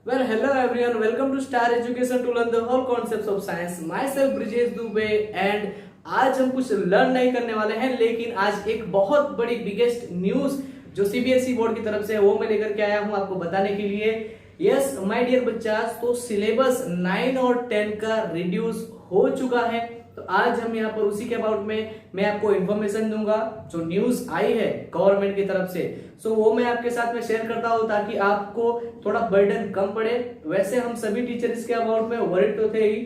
Well, hello everyone. Welcome to Star Education to learn the whole concepts of science. Myself Brijesh Dubey and आज हम कुछ learn नहीं करने वाले हैं, लेकिन आज एक बहुत बड़ी बिगेस्ट न्यूज जो सीबीएसई बोर्ड की तरफ से है वो मैं लेकर के आया हूँ आपको बताने के लिए। यस माय डियर बच्चा, तो सिलेबस 9 और 10 का रिड्यूस हो चुका है। तो आज हम यहाँ पर उसी के अबाउट में मैं आपको इन्फॉर्मेशन दूंगा जो न्यूज आई है गवर्नमेंट की तरफ से। सो वो मैं आपके साथ में शेयर करता हूँ ताकि आपको थोड़ा बर्डन कम पड़े। वैसे हम सभी टीचर इसके अबाउट में वरिड तो थे ही,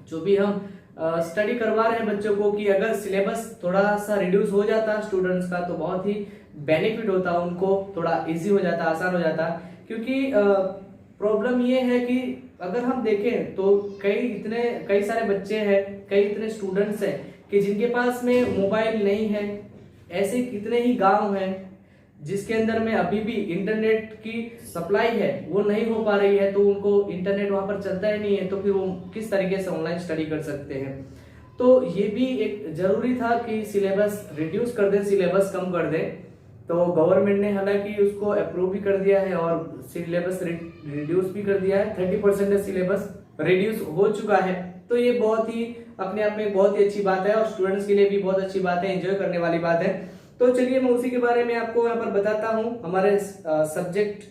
जो भी हम स्टडी करवा रहे हैं बच्चों को, कि अगर सिलेबस थोड़ा सा रिड्यूस हो जाता स्टूडेंट्स का तो बहुत ही बेनिफिट होता, उनको थोड़ा इजी हो जाता, आसान हो जाता। क्योंकि प्रॉब्लम ये है कि अगर हम देखें तो कई सारे बच्चे हैं, कई इतने स्टूडेंट्स हैं कि जिनके पास में मोबाइल नहीं है। ऐसे कितने ही गांव हैं जिसके अंदर में अभी भी इंटरनेट की सप्लाई है वो नहीं हो पा रही है, तो उनको इंटरनेट वहां पर चलता ही नहीं है, तो फिर वो किस तरीके से ऑनलाइन स्टडी कर सकते हैं। तो ये भी एक जरूरी था कि सिलेबस रिड्यूस कर दें, सिलेबस कम कर दें। तो गवर्नमेंट ने हालांकि उसको अप्रूव भी कर दिया है और सिलेबस रिड्यूस भी कर दिया है। 30% सिलेबस रिड्यूस हो चुका है। तो ये बहुत ही अपने आप में बहुत ही अच्छी बात है और स्टूडेंट्स के लिए भी बहुत अच्छी बात है, एंजॉय करने वाली बात है। तो चलिए मैं उसी के बारे में आपको यहाँ पर बताता हूँ। हमारे सब्जेक्ट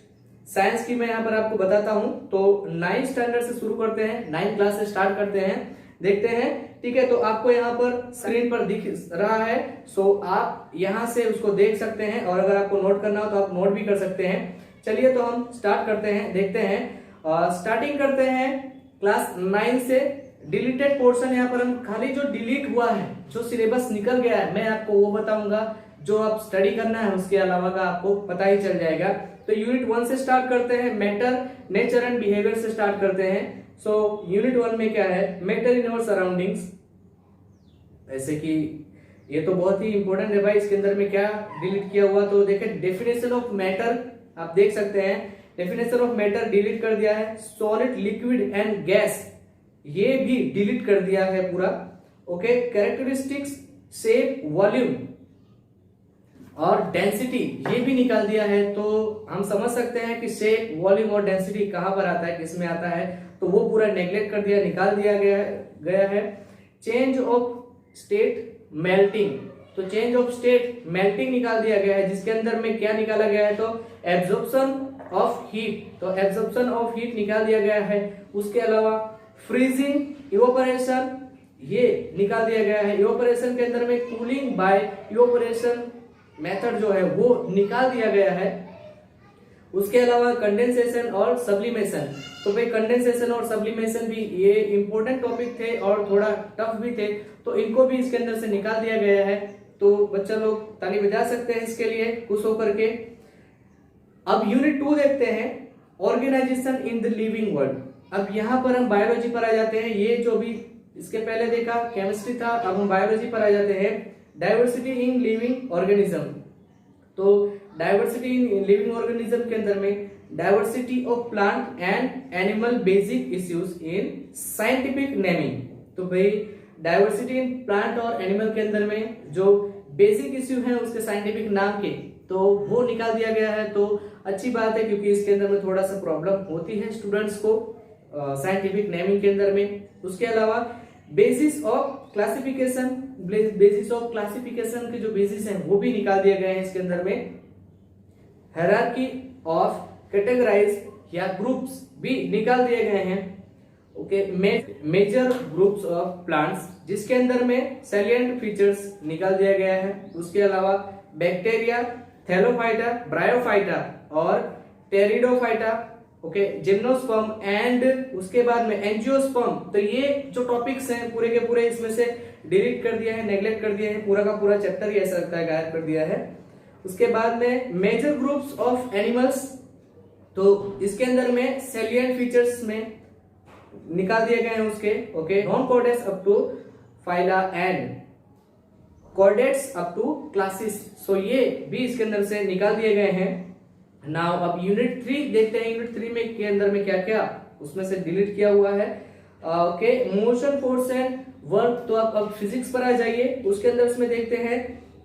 साइंस की मैं यहाँ पर आपको बताता हूँ। तो 9th स्टैंडर्ड से शुरू करते हैं, 9th क्लास से स्टार्ट करते हैं, देखते हैं। ठीक है, तो आपको यहाँ पर स्क्रीन पर दिख रहा है, सो आप यहाँ से उसको देख सकते हैं और अगर आपको नोट करना हो तो आप नोट भी कर सकते हैं। चलिए तो हम स्टार्ट करते हैं, देखते हैं। स्टार्टिंग करते हैं क्लास 9 से। डिलीटेड पोर्शन यहाँ पर हम खाली जो डिलीट हुआ है, जो सिलेबस निकल गया है, मैं आपको वो बताऊंगा। जो आप स्टडी करना है उसके अलावा का आपको पता ही चल जाएगा। तो यूनिट 1 से स्टार्ट करते हैं, मैटर नेचर एंड बिहेवियर से स्टार्ट करते हैं। सो यूनिट 1 में क्या है, मैटर इन अवर सराउंडिंग्स। ऐसे कि ये तो बहुत ही इंपॉर्टेंट है भाई, इसके अंदर में क्या डिलीट किया हुआ, तो देखें डेफिनेशन ऑफ मैटर आप देख सकते हैं। डेफिनेशन ऑफ मैटर डिलीट कर दिया है। सॉलिड, लिक्विड एंड गैस ये भी डिलीट कर दिया है पूरा। ओके, कैरेक्टरिस्टिक्स, शेप, वॉल्यूम और डेंसिटी ये भी निकाल दिया है। तो हम समझ सकते हैं कि शेप, वॉल्यूम और डेंसिटी कहां पर आता है, किसमें आता है, तो वो पूरा नेग्लेक्ट कर दिया, निकाल दिया गया है। चेंज ऑफ स्टेट, मेल्टिंग, तो चेंज ऑफ स्टेट, मेल्टिंग निकाल दिया गया है, जिसके अंदर में क्या निकाला गया है, तो एब्जॉर्प्शन ऑफ हीट, तो एब्जॉर्प्शन ऑफ हीट निकाल दिया गया है। उसके अलावा फ्रीजिंग, इवोपरेशन ये निकाल दिया गया है। इवोपरेशन के अंदर में कूलिंग बाय इवोपरेशन मेथड जो है वो निकाल दिया गया है। उसके अलावा कंडेंसेशन और सब्लिमेशन, तो भाई कंडेंसेशन और सब्लिमेशन भी ये इंपॉर्टेंट टॉपिक थे और थोड़ा टफ भी थे, तो इनको भी इसके अंदर से निकाल दिया गया है। तो बच्चा लोग ताली बजा सकते हैं इसके लिए खुश होकर के। अब यूनिट 2 देखते हैं, organisation in the living world. अब यहाँ पर हम बायोलॉजी पर आ जाते हैं। ये जो भी इसके पहले देखा केमिस्ट्री था, अब हम बायोलॉजी पर आ जाते हैं। डाइवर्सिटी इन लिविंग ऑर्गेनिज्म, तो डाइवर्सिटी इन लिविंग ऑर्गेनिज्म के अंदर में diversity of plant and animal basic issues in scientific naming. तो भाई डाइवर्सिटी इन प्लांट और एनिमल के अंदर में जो बेसिक इश्यू हैं उसके साइंटिफिक नाम के, तो वो निकाल दिया गया है। तो अच्छी बात है, क्योंकि इसके अंदर में थोड़ा सा प्रॉब्लम होती है स्टूडेंट्स को साइंटिफिक नेमिंग के अंदर में। उसके अलावा basis of classification, basis of classification के जो बेसिस हैं वो भी निकाल दिए गए हैं इसके अंदर में। हायरार्की ऑफ कैटेगराइज या ग्रुप्स भी निकाल दिए गए हैं। Okay, major groups of plants, जिसके अंदर में सैलिएंट फीचर्स निकाल दिया गया है। उसके अलावा बैक्टीरिया, थैलोफाइटा, ब्रायोफाइटा और टेरिडोफाइटा, ओके, जिम्नोस्पर्म एंड उसके बाद में एंजियोस्पर्म। तो ये जो टॉपिक्स हैं पूरे के पूरे इसमें से डिलीट कर दिया है, नेग्लेक्ट कर दिया है, पूरा का पूरा चैप्टर ही ऐसा लगता है गायब कर दिया है। उसके बाद में मेजर ग्रुप्स ऑफ एनिमल्स, तो इसके अंदर में सैलिएंट फीचर्स में निकाल दिए गए हैं उसके। Okay, non chordates up to phyla and chordates up to classes, so ये भी इसके अंदर से निकाल दिए गए हैं। नाउ अब यूनिट 3 देखते हैं। यूनिट 3 में के अंदर में क्या क्या उसमें से डिलीट किया हुआ है। Okay, motion, force and work, तो अब फिजिक्स पर आ जाइए। उसके अंदर इसमें देखते हैं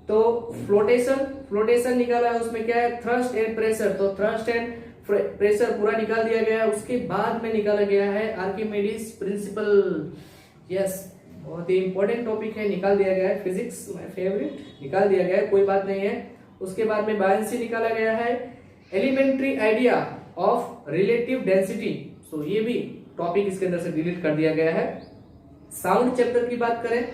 तो फ्लोटेशन निकाला है, उसमें क्या है, थ्रस्ट एंड प्रेशर, तो थ्रस्ट एंड प्रेशर पूरा निकाल दिया गया है। उसके बाद में निकाला गया है आर्किमिडीज प्रिंसिपल। यस, बहुत ही इंपॉर्टेंट टॉपिक है, निकाल दिया गया है। फिजिक्स माय फेवरेट, निकाल दिया गया है, कोई बात नहीं है। उसके बाद में बायनेंसी निकाला गया है, elementary idea of relative density, so ये भी टॉपिक इसके अंदर से डिलीट कर दिया गया है। साउंड चैप्टर की बात करें,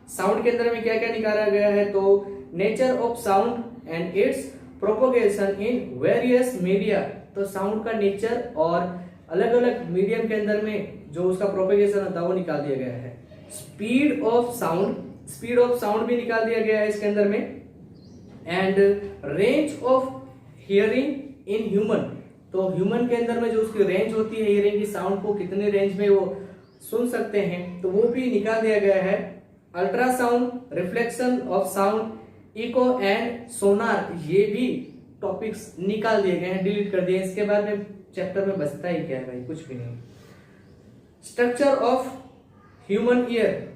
साउंड के अंदर में क्या क्या निकाला गया है, तो nature of sound and it's propagation in various media, तो साउंड का नेचर और अलग अलग मीडियम के अंदर में जो उसका प्रोपोगेशन होता है वो निकाल दिया गया है। Speed of sound, speed of sound भी निकाल दिया गया है इसके अंदर में। And range of hearing in human, तो ह्यूमन के अंदर में जो उसकी रेंज होती है हियरिंग की, साउंड को कितने रेंज में वो सुन सकते हैं, तो वो भी निकाल दिया गया है। Ultrasound, reflection of sound, echo and sonar, ये भी टॉपिक्स निकाल दिए गए हैं, डिलीट कर दिए। इसके बाद में चैप्टर में बचता ही क्या है भाई, कुछ भी नहीं। स्ट्रक्चर ऑफ ह्यूमन ईयर,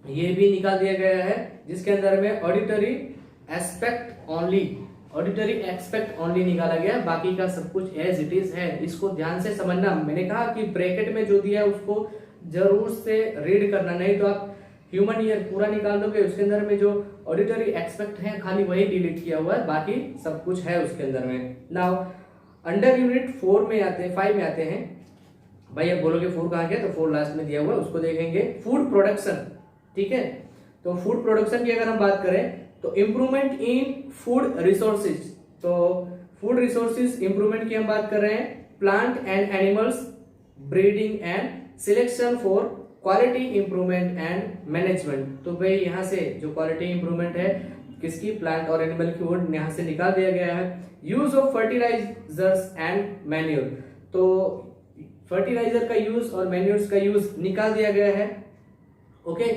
ये भी निकाल दिया गया है, जिसके अंदर में auditory aspect only, auditory expect only निकाला गया, बाकी का सब कुछ एज इट इज है। इसको ध्यान से समझना, मैंने कहा कि ब्रैकेट में जो दिया है उसको जरूर से रीड करना, नहीं तो आप ह्यूमन ईयर पूरा निकाल दोगे, उसके अंदर में जो ऑडिटरी एक्सपेक्ट है खाली वही डिलीट किया हुआ है, बाकी सब कुछ है उसके अंदर में। नाउ अंडर यूनिट 4 में आते हैं, 5 में आते हैं भाई। अब बोलोगे 4 कहाँ गया, तो 4 लास्ट में दिया हुआ है, उसको देखेंगे। फूड प्रोडक्शन, ठीक है, तो फूड प्रोडक्शन की अगर हम बात करें तो इम्प्रूवमेंट इन फूड रिसोर्सेज, तो फूड रिसोर्सेज इम्प्रूवमेंट की हम बात कर रहे हैं। Plant and animals breeding and selection for quality improvement and management, तो भाई यहाँ से जो क्वालिटी इंप्रूवमेंट है किसकी, प्लांट और एनिमल की, वो यहाँ से निकाल दिया गया है। Use of fertilisers and manure, तो फर्टिलाइजर का यूज और मैन्योर्स का यूज निकाल दिया गया है। ओके,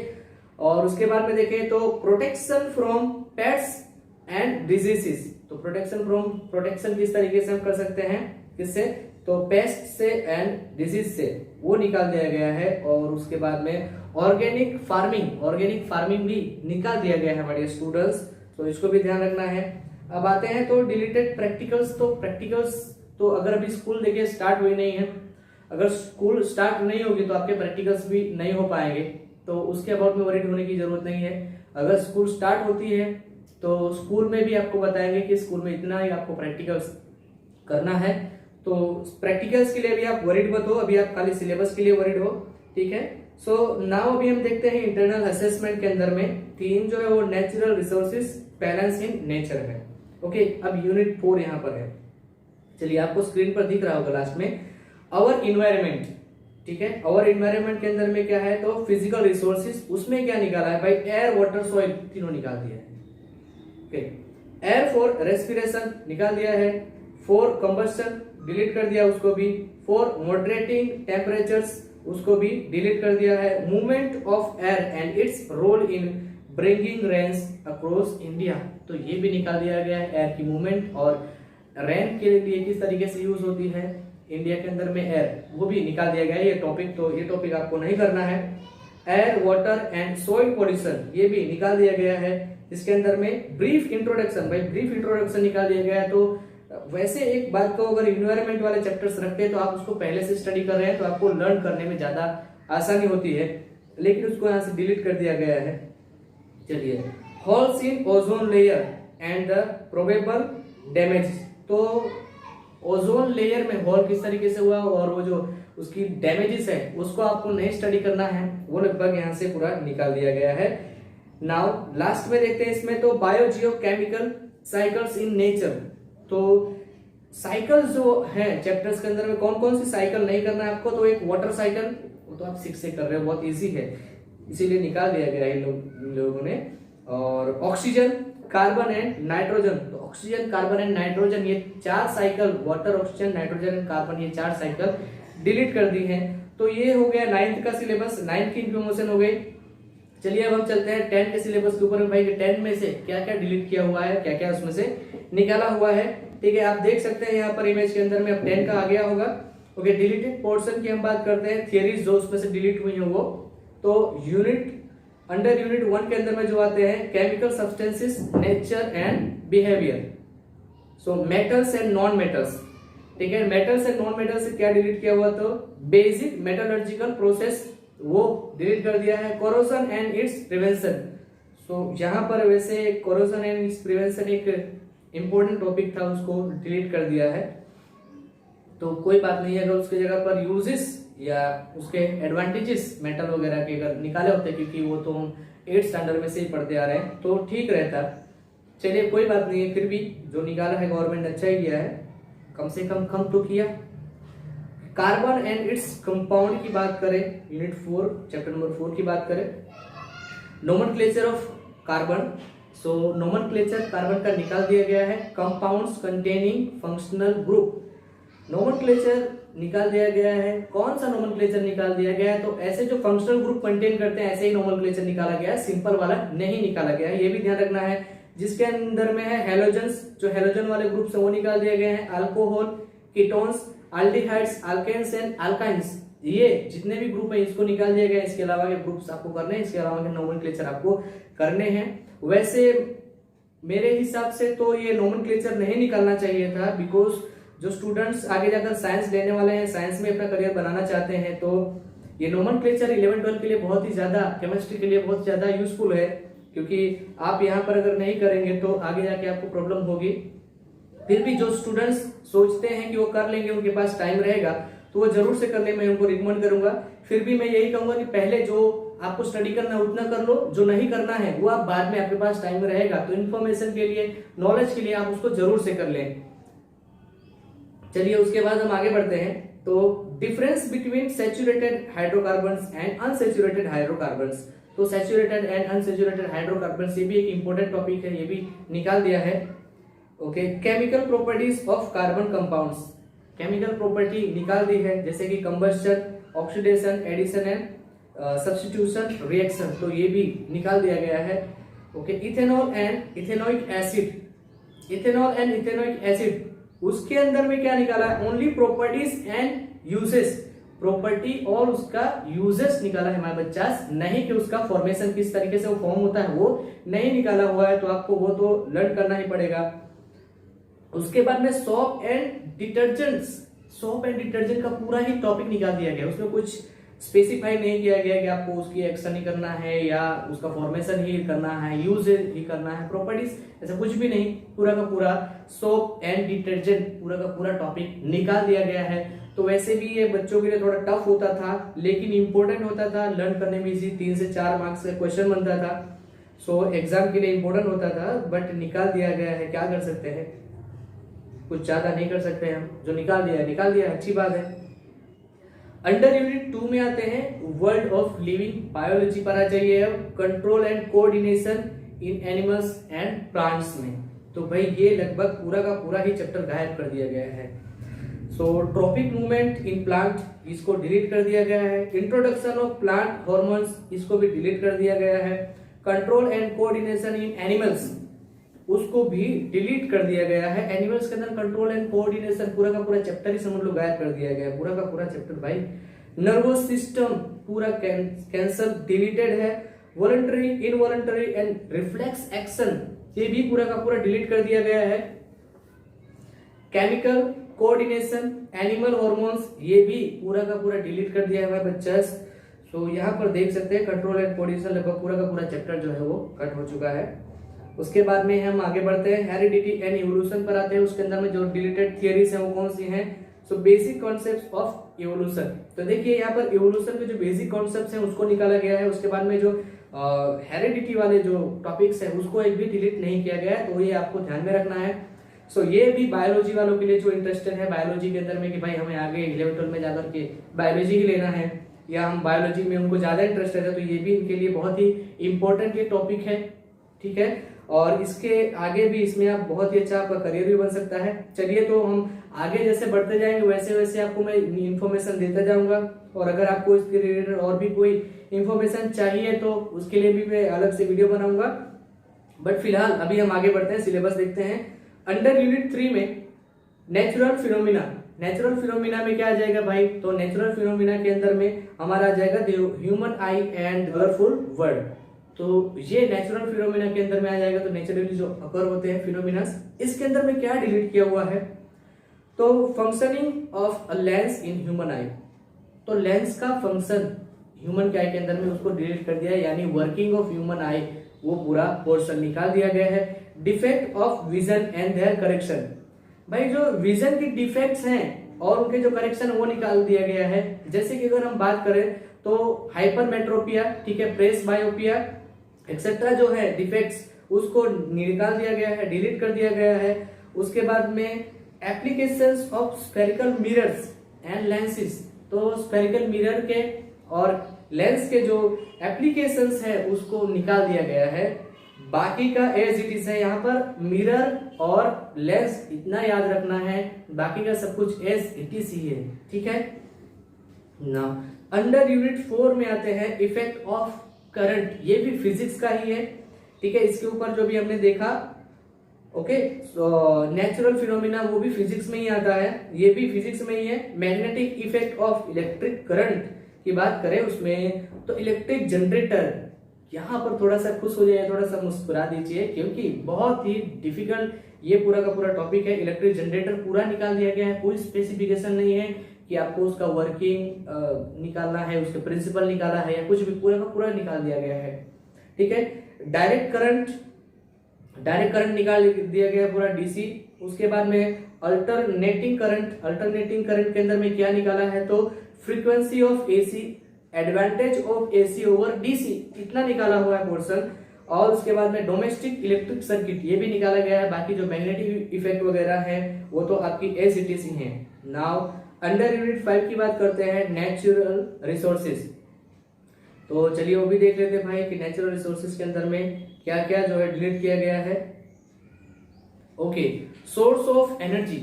और उसके बाद में देखें तो protection from pets and diseases, तो प्रोटेक्शन किस तरीके से हम कर सकते हैं, किससे, तो पेस्ट से एंड डिजीज से, वो निकाल दिया गया है। और उसके बाद में ऑर्गेनिक फार्मिंग भी निकाल दिया गया है हमारे स्टूडेंट्स, तो इसको भी ध्यान रखना है। अब आते हैं तो डिलीटेड प्रैक्टिकल्स, तो प्रैक्टिकल्स तो अगर अभी स्कूल देखिए स्टार्ट हुई नहीं है, अगर स्कूल स्टार्ट नहीं होगी तो आपके प्रैक्टिकल्स भी नहीं हो पाएंगे, तो उसके अबाउट में वरीड होने की जरूरत नहीं है। अगर स्कूल स्टार्ट होती है तो स्कूल में भी आपको बताएंगे कि स्कूल में इतना ही आपको प्रैक्टिकल्स करना है, तो प्रैक्टिकल्स के लिए भी आप वरीड मत हो, अभी आप खाली सिलेबस के लिए वरीड हो, ठीक है। सो नाउ अभी हम देखते हैं इंटरनल असेसमेंट के अंदर में थीम जो है वो natural resources balance in nature है। ओके, अब यूनिट 4 यहाँ पर है, चलिए आपको स्क्रीन पर दिख रहा होगा लास्ट में, आवर इन्वायरमेंट, ठीक है। आवर इन्वायरमेंट के अंदर में क्या है, तो फिजिकल रिसोर्सेज, उसमें क्या निकाला है भाई, एयर वाटर सॉइल, तीनों निकाल दिया है। ओके, एयर फॉर रेस्पिरेशन निकाल दिया है, फॉर कंबस्शन डिलीट कर दिया उसको भी, फॉर मॉडरेटिंग टेम्परेचर्स उसको भी डिलीट कर दिया है, movement of air and its role in bringing rains across India, तो ये भी निकाल दिया गया है, एयर की मूवमेंट और रेन के लिए किस तरीके से यूज होती है इंडिया के अंदर में एयर, वो भी निकाल दिया गया है ये टॉपिक, तो ये टॉपिक आपको नहीं करना है। Air water and soil pollution ये भी निकाल दिया गया है, इसके अंदर में ब्रीफ इंट्रोडक्शन, भाई ब्रीफ इंट्रोडक्शन निकाल दिया गया है। तो वैसे एक बात को अगर इन्वायरमेंट वाले चैप्टर्स रखते हैं तो आप उसको पहले से स्टडी कर रहे हैं तो आपको लर्न करने में ज्यादा आसानी होती है, लेकिन उसको यहाँ से डिलीट कर दिया गया है। चलिए, holes in ozone layer and the probable damage, तो ओजोन लेयर में होल किस तरीके से हुआ और वो जो उसकी डैमेजेस है उसको आपको नहीं स्टडी करना है, वो लगभग यहाँ से पूरा निकाल दिया गया है। नाउ लास्ट में देखते हैं इसमें तो बायोजियोकेमिकल साइकिल्स इन नेचर, तो साइकिल्स जो है चैप्टर्स के अंदर में कौन कौन सी साइकिल नहीं करना है आपको, तो एक वाटर साइकिल, वो तो आप 6 से कर रहे हो, बहुत इजी है, इसीलिए निकाल दिया गया है इन लोगों ने। और ऑक्सीजन, कार्बन एंड नाइट्रोजन, तो ऑक्सीजन, कार्बन एंड नाइट्रोजन ये 4 cycle, water, oxygen, nitrogen and carbon, ये 4 साइकिल डिलीट कर दी है। तो ये हो गया 9th का सिलेबस, 9th की इंफॉर्मेशन हो गई। चलिए अब हम चलते हैं 10 के सिलेबस के ऊपर में, भाई 10 में से क्या क्या डिलीट किया हुआ है, क्या क्या उसमें से निकाला हुआ है, ठीक है। आप देख सकते हैं यहाँ पर इमेज के अंदर में अब 10 का आ गया होगा। ओके, डिलीटेड पोर्शन की हम बात करते हैं, थियरीज जो उसमें से डिलीट हुई है वो, तो यूनिट अंडर यूनिट 1 के अंदर में जो आते हैं chemical substances, nature and behaviour, so metals and non metals, ठीक है। मेटल्स एंड नॉन मेटल से क्या डिलीट किया हुआ, तो बेसिक मेटलर्जिकल प्रोसेस वो डिलीट कर दिया है। कोरोजन एंड इट्स प्रिवेंशन, सो यहाँ पर वैसे कोरोजन एंड इट्स प्रिवेंशन एक इंपॉर्टेंट टॉपिक था, उसको डिलीट कर दिया है। तो कोई बात नहीं है, अगर उसकी जगह पर यूजेस या उसके एडवांटेजेस मेटल वगैरह के अगर निकाले होते, क्योंकि वो तो हम 8th स्टैंडर्ड में से ही पढ़ते आ रहे हैं, तो ठीक रहता। चलिए कोई बात नहीं है, फिर भी जो निकाला है गवर्नमेंट अच्छा ही किया है, कम से कम तो किया। कार्बन एंड इट्स कंपाउंड की बात करें, यूनिट 4 चैप्टर नंबर 4 की बात करें, nomenclature of carbon. So nomenclature carbon का निकाल दिया गया है। Compounds containing functional group, nomenclature निकाल दिया गया है। कौन सा नोमेनक्लेचर निकाल दिया गया है, तो ऐसे जो फंक्शनल ग्रुप कंटेन करते हैं ऐसे ही नोमेनक्लेचर निकाला गया है, सिंपल वाला नहीं निकाला गया है, ये भी ध्यान रखना है। जिसके अंदर में है हेलोजन्स, जो हेलोजन वाले ग्रुप है वो निकाल दिए गए हैं। Alcohol, ketones, aldehydes, alkenes and alkynes, ये जितने भी ग्रुप है इसको निकाल दिया गया है। इसके अलावा के ग्रुप्स आपको करने हैं, इसके अलावा के नोमेनक्लेचर आपको करने हैं। वैसे मेरे हिसाब से तो ये नोमेनक्लेचर नहीं निकालना चाहिए था, बिकॉज जो स्टूडेंट्स आगे जाकर साइंस लेने वाले हैं, साइंस में अपना करियर बनाना चाहते हैं, तो ये नोमेनक्लेचर 11-12 के लिए बहुत ही ज्यादा, केमिस्ट्री के लिए बहुत ज्यादा यूजफुल है, क्योंकि आप यहाँ पर अगर नहीं करेंगे तो आगे जाके आपको प्रॉब्लम होगी। फिर भी जो स्टूडेंट्स सोचते हैं कि वो कर लेंगे, उनके पास टाइम रहेगा, तो वो जरूर से कर ले, मैं उनको रिकमेंड करूंगा। फिर भी मैं यही कहूंगा कि पहले जो आपको स्टडी करना है उतना कर लो, जो नहीं करना है वो आप बाद में, आपके पास टाइम रहेगा तो इन्फॉर्मेशन के लिए, नॉलेज के लिए आप उसको जरूर से कर लें। चलिए उसके बाद हम आगे बढ़ते हैं। तो difference between saturated hydrocarbons and unsaturated hydrocarbons, तो सैचुरेटेड एंड अनसैचुरेटेड हाइड्रोकार्बन्स ये भी एक इंपॉर्टेंट टॉपिक है, ये भी निकाल दिया है। Okay, chemical properties of carbon compounds, chemical property निकाल दी है, जैसे कि combustion, oxidation, addition and substitution reaction, तो ये भी निकाल दिया गया है। Okay, ethanol and ethanoic acid, ethanol and ethanoic acid, उसके अंदर में क्या निकाला है, only properties and uses, property और उसका यूजेस निकाला है हमारे बच्चा, नहीं कि उसका फॉर्मेशन किस तरीके से वो फॉर्म होता है वो नहीं निकाला हुआ है, तो आपको वो तो लर्न करना ही पड़ेगा। उसके बाद में soap and detergents, soap and detergent का पूरा ही टॉपिक निकाल दिया गया, उसमें कुछ स्पेसिफाई नहीं किया गया कि आपको उसकी एक्शन ही करना है या उसका फॉर्मेशन ही करना है, यूज ही करना है, प्रॉपर्टीज ऐसा कुछ भी नहीं, पूरा का पूरा सोप एंड डिटर्जेंट पूरा का पूरा टॉपिक निकाल दिया गया है। तो वैसे भी ये बच्चों के लिए थोड़ा टफ होता था, लेकिन इंपॉर्टेंट होता था, लर्न करने में इजी, 3 से 4 मार्क्स का क्वेश्चन बनता था, सो एग्जाम के लिए इंपॉर्टेंट होता था, बट निकाल दिया गया है, क्या कर सकते हैं, कुछ ज्यादा नहीं कर सकते हम, जो निकाल दिया अच्छी बात है। अंडर यूनिट 2 में आते हैं, वर्ल्ड ऑफ लिविंग बायोलॉजी पर आ जाइए अब, control and coordination in animals and plants में। तो भाई ये लगभग पूरा का पूरा ही चैप्टर गायब कर दिया गया है। सो ट्रॉपिक मूवमेंट इन प्लांट, इसको डिलीट कर दिया गया है। इंट्रोडक्शन ऑफ प्लांट हॉर्मोन्स, इसको भी डिलीट कर दिया गया है। Control and coordination in animals, उसको भी डिलीट कर दिया गया है। एनिमल्स के अंदर कंट्रोल एंड कोऑर्डिनेशन पूरा का पूरा चैप्टर ही समझ लो गायब कर दिया गया है, पूरा का पूरा चैप्टर भाई। नर्वस सिस्टम पूरा कैंसल, डिलीटेड है। Voluntary, involuntary and reflex action, ये भी पूरा का पूरा डिलीट कर दिया गया है। केमिकल कोऑर्डिनेशन, एनिमल हॉर्मोन्स, ये भी पूरा का पूरा डिलीट कर दिया है हमारे बच्चा। सो यहाँ पर देख सकते हैं कंट्रोल एंड कोऑर्डिनेशन लगभग पूरा का पूरा चैप्टर जो है वो कट हो चुका है। उसके बाद में हम आगे बढ़ते हैं, हेरिडिटी एंड इवोल्यूशन पर आते हैं। उसके अंदर में जो डिलीटेड थियरीज हैं वो कौन सी हैं, so basic concepts of evolution. तो देखिए यहाँ पर इवोल्यूशन के जो बेसिक कॉन्सेप्ट्स हैं उसको निकाला गया है। उसके बाद में जो हेरिडिटी वाले जो टॉपिक्स हैं उसको एक भी डिलीट नहीं किया गया है, तो ये आपको ध्यान में रखना है। सो ये भी बायोलॉजी वालों के लिए जो इंटरेस्टेड है बायोलॉजी के अंदर में कि भाई हमें आगे 11-12 में जाकर के बायोलॉजी ही लेना है या हम बायोलॉजी में उनको ज्यादा इंटरेस्टेड है, तो ये भी इनके लिए बहुत ही इंपॉर्टेंट ये टॉपिक है, ठीक है। और इसके आगे भी इसमें आप बहुत ही अच्छा आपका करियर भी बन सकता है। चलिए तो हम आगे जैसे बढ़ते जाएंगे वैसे वैसे आपको मैं इन्फॉर्मेशन देता जाऊंगा, और अगर आपको इसके रिलेटेड और भी कोई इन्फॉर्मेशन चाहिए तो उसके लिए भी मैं अलग से वीडियो बनाऊंगा। बट फिलहाल अभी हम आगे बढ़ते हैं, सिलेबस देखते हैं। अंडर यूनिट 3 में नेचुरल फिनोमिना, नेचुरल फिनोमिना में क्या आ जाएगा भाई, तो नेचुरल फिनोमिना के अंदर में हमारा आ जाएगा human I and colourful world. तो ये नेचुरल फिनोमिना के अंदर में आ जाएगा। तो नेचुरली जो अकर होते हैं फिनोमिना, इसके अंदर में क्या डिलीट किया हुआ है, तो functioning of a lens in human आई, तो लेंस का फंक्शन ह्यूमन के आई के अंदर में उसको डिलीट कर दिया है, यानी वर्किंग ऑफ ह्यूमन आई वो पूरा पोर्शन निकाल दिया गया है। Defect of vision and their correction, भाई जो विजन की डिफेक्ट्स हैं और उनके जो करेक्शन वो निकाल दिया गया है। जैसे कि अगर हम बात करें तो हाइपरमेट्रोपिया, ठीक है, प्रेस बायोपिया एक्सेट्रा जो है डिफेक्ट्स उसको निकाल दिया गया है, डिलीट कर दिया गया है। उसके बाद में applications of spherical mirrors and lenses, तो स्फेरिकल मिरर के और लेंस के जो एप्लीकेशंस है उसको निकाल दिया गया है। बाकी का एज इट इज है, यहाँ पर मिरर और लेंस इतना याद रखना है, बाकी का सब कुछ एज इट इज ही है, ठीक है ना। अंडर यूनिट 4 में आते हैं इफेक्ट ऑफ करंट, ये भी फिजिक्स का ही है, ठीक है। इसके ऊपर जो भी हमने देखा, ओके, नेचुरल फिनोमिना वो भी फिजिक्स में ही आता है, ये भी फिजिक्स में ही है। Magnetic effect of electric current की बात करें उसमें तो इलेक्ट्रिक जनरेटर, यहाँ पर थोड़ा सा खुश हो जाइए, थोड़ा सा मुस्कुरा दीजिए, क्योंकि बहुत ही डिफिकल्ट ये पूरा का पूरा टॉपिक है। इलेक्ट्रिक जनरेटर पूरा निकाल दिया गया है, कोई स्पेसिफिकेशन नहीं है कि आपको उसका वर्किंग निकालना है, उसके प्रिंसिपल निकालना है या कुछ भी, पूरा का पूरा निकाल दिया गया है, ठीक है। डायरेक्ट करंट निकाल दिया गया पूरा डीसी। उसके बाद में अल्टरनेटिंग करंट के अंदर में क्या निकाला है तो frequency of AC, advantage of AC over DC, इतना निकाला हुआ है पोर्शन। और उसके बाद में डोमेस्टिक इलेक्ट्रिक सर्किट ये भी निकाला गया है। बाकी जो मैग्नेटिक इफेक्ट वगैरह है वो तो आपकी एज इट इज ही है। नाउ अंडर यूनिट 5 की बात करते हैं नेचुरल रिसोर्सेज, तो चलिए वो भी देख लेते हैं भाई कि नेचुरल रिसोर्सेज के अंदर में क्या क्या जो है डिलीट किया गया है। Okay, source of energy,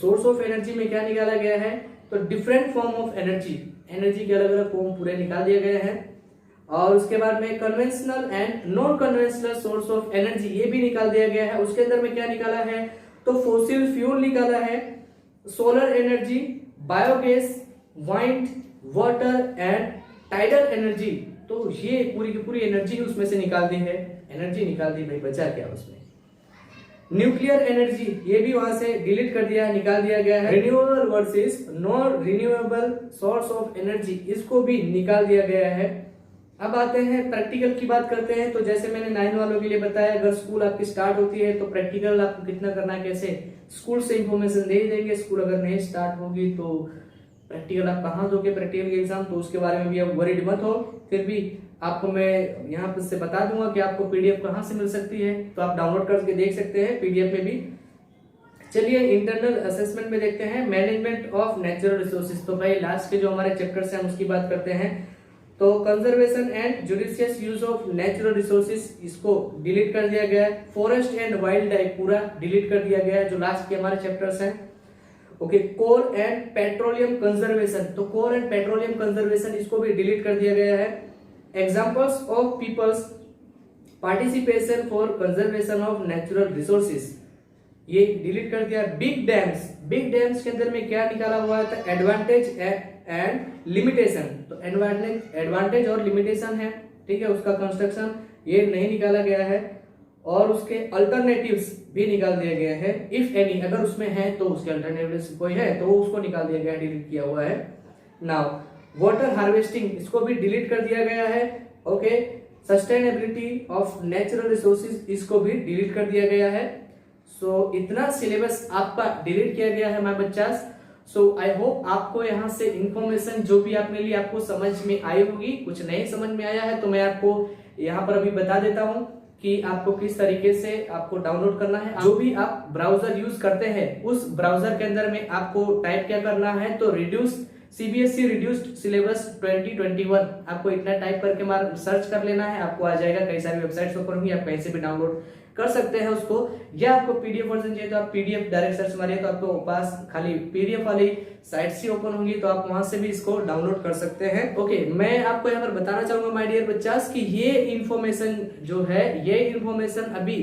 source of energy में क्या निकाला गया है तो different form of energy, energy के अलग अलग फॉर्म पूरे निकाल दिए गए हैं। और उसके बाद में conventional and non conventional source of energy ये भी निकाल दिया गया है। उसके अंदर में क्या निकाला है तो फोसिल फ्यूल निकाला है, solar energy, biogas, wind, water and tidal energy, तो ये पूरी की पूरी एनर्जी उसमें से निकाल दी है, एनर्जी निकाल दी भाई, बचा क्या उसमें। न्यूक्लियर एनर्जी ये भी वहां से डिलीट कर दिया, निकाल दिया गया है। Renewable versus non renewable source of energy, इसको भी निकाल दिया गया है। अब आते हैं प्रैक्टिकल की बात करते हैं, तो जैसे मैंने 9 वालों के लिए बताया, अगर स्कूल आपकी स्टार्ट होती है तो प्रैक्टिकल आपको कितना करना है, कैसे स्कूल से इंफॉर्मेशन दे देंगे। स्कूल अगर नहीं स्टार्ट होगी तो प्रैक्टिकल आप कहाँ दोगे प्रैक्टिकल के एग्जाम, तो उसके बारे में भी आप वरीड मत हो। फिर भी आपको मैं यहाँ पर से बता दूंगा कि आपको पीडीएफ कहाँ से मिल सकती है, तो आप डाउनलोड करके देख सकते हैं पीडीएफ में भी। चलिए इंटरनल असेसमेंट में देखते हैं मैनेजमेंट ऑफ नेचुरल रिसोर्सेज, तो भाई लास्ट के जो हमारे चैप्टर्स हैं उसकी बात करते हैं। तो conservation and judicious use of natural resources इसको डिलीट कर दिया गया है। फॉरेस्ट एंड वाइल्ड लाइफ पूरा डिलीट कर दिया गया है, जो लास्ट के हमारे चैप्टर्स हैं। Okay, coal and petroleum conservation, तो कोल एंड पेट्रोलियम कंजर्वेशन इसको भी डिलीट कर दिया गया है। Examples of peoples participation for conservation of natural resources ये डिलीट कर दिया। बिग डैम्स के अंदर में क्या निकाला हुआ है तो एडवांटेज एंड लिमिटेशन, तो एडवांटेज और लिमिटेशन है, ठीक है, उसका कंस्ट्रक्शन ये नहीं निकाला गया है। और उसके अल्टरनेटिव्स भी निकाल दिए गए हैं, इफ एनी, अगर उसमें है तो उसके अल्टरनेटिव्स कोई है तो उसको निकाल दिया गया, डिलीट किया हुआ है। नाउ वाटर हार्वेस्टिंग इसको भी डिलीट कर दिया गया है। Okay, sustainability of natural resources इसको भी डिलीट कर दिया गया है। सो इतना सिलेबस आपका डिलीट किया गया है माय बच्चास। सो आई होप आपको यहाँ से इंफॉर्मेशन जो भी आपने ली आपको समझ में आई होगी। कुछ नहीं समझ में आया है तो मैं आपको यहाँ पर अभी बता देता हूँ कि आपको किस तरीके से आपको डाउनलोड करना है। जो भी आप ब्राउजर यूज करते हैं उस ब्राउजर के अंदर में आपको टाइप क्या करना है तो सीबीएसई रिड्यूस्ड सिलेबस 2021 आपको इतना टाइप करके सर्च कर लेना है, आपको आ जाएगा। कई सारी वेबसाइट्स ओपन होंगी, आप कहीं से भी डाउनलोड कर सकते हैं उसको, या आपको पीडीएफ वर्जन चाहिए तो आप पीडीएफ डायरेक्ट सर्च मारिए तो आपको पास खाली पीडीएफ वाली साइट से ओपन होंगी, तो आप वहां से भी इसको डाउनलोड कर सकते हैं। ओके, मैं आपको यहाँ पर बताना चाहूंगा माय डियर बच्चास कि ये इन्फॉर्मेशन जो है, ये इन्फॉर्मेशन अभी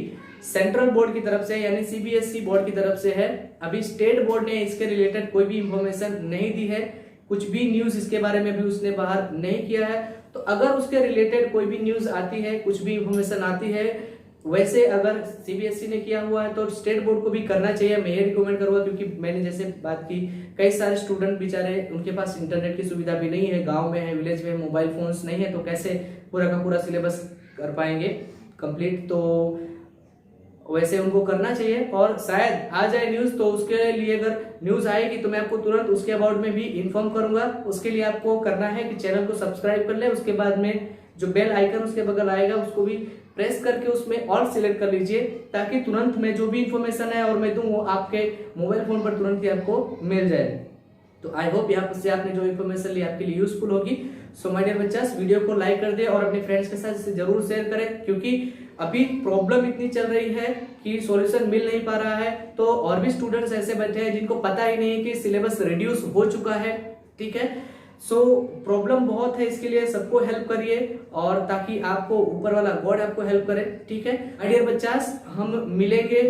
सेंट्रल बोर्ड की तरफ से यानी सीबीएसई बोर्ड की तरफ से है। अभी स्टेट बोर्ड ने इसके रिलेटेड कोई भी इंफॉर्मेशन नहीं दी है, कुछ भी न्यूज इसके बारे में भी उसने बाहर नहीं किया है। तो अगर उसके रिलेटेड कोई भी न्यूज आती है, कुछ भी इंफॉर्मेशन आती है वैसे अगर सीबीएसई ने किया हुआ है तो स्टेट बोर्ड को भी करना चाहिए, मैं ये रिकमेंड करूंगा, क्योंकि मैंने जैसे बात की कई सारे स्टूडेंट बेचारे उनके पास इंटरनेट की सुविधा भी नहीं है, गांव में है, विलेज में मोबाइल फोन्स नहीं है, तो कैसे पूरा का पूरा सिलेबस कर पाएंगे कंप्लीट। तो वैसे उनको करना चाहिए और शायद आ जाए न्यूज, तो उसके लिए अगर न्यूज आएगी तो मैं आपको तुरंत उसके अबाउट में भी इन्फॉर्म करूंगा। उसके लिए आपको करना है कि चैनल को सब्सक्राइब कर ले, उसके बाद में जो बेल आइकन उसके बगल आएगा उसको भी प्रेस करके उसमें ऑल सिलेक्ट कर लीजिए, ताकि तुरंत मैं जो भी इंफॉर्मेशन है और मैं दूं वो आपके मोबाइल फोन पर तुरंत ही आपको मिल जाए। तो आई होप यहाँ से आपने जो इन्फॉर्मेशन ली आपके लिए यूजफुल होगी। सो माय डियर बच्चास, वीडियो को लाइक कर दे और अपने फ्रेंड्स के साथ इसे जरूर शेयर करें, क्योंकि अभी प्रॉब्लम इतनी चल रही है कि सॉल्यूशन मिल नहीं पा रहा है। तो और भी स्टूडेंट्स ऐसे बैठे हैं जिनको पता ही नहीं है कि सिलेबस रिड्यूस हो चुका है, ठीक है। सो प्रॉब्लम बहुत है, इसके लिए सबको हेल्प करिए और ताकि आपको ऊपर वाला गॉड आपको हेल्प करे, ठीक है। माय डियर बच्चास, हम मिलेंगे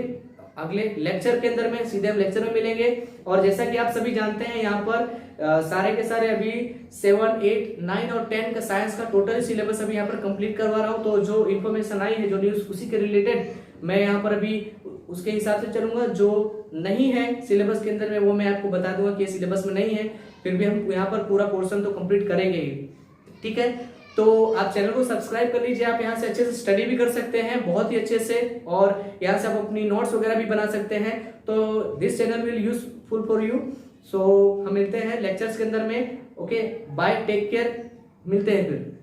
अगले लेक्चर के अंदर में, सीधे हम लेक्चर में मिलेंगे। और जैसा कि आप सभी जानते हैं यहाँ पर सारे के सारे अभी 7, 8, 9 और 10 का साइंस का टोटल सिलेबस अभी यहाँ पर कंप्लीट करवा रहा हूँ। तो जो इन्फॉर्मेशन आई है, जो न्यूज उसी के रिलेटेड मैं यहाँ पर अभी उसके हिसाब से चलूंगा। जो नहीं है सिलेबस के अंदर में वो मैं आपको बता दूंगा कि सिलेबस में नहीं है, फिर भी हम यहाँ पर पूरा पोर्शन तो कंप्लीट करेंगे ही, ठीक है। तो आप चैनल को सब्सक्राइब कर लीजिए, आप यहाँ से अच्छे से स्टडी भी कर सकते हैं बहुत ही अच्छे से, और यहाँ से आप अपनी नोट्स वगैरह भी बना सकते हैं। तो this channel will useful for you. So हम मिलते हैं लेक्चर्स के अंदर में। ओके, बाय, टेक केयर, मिलते हैं फिर।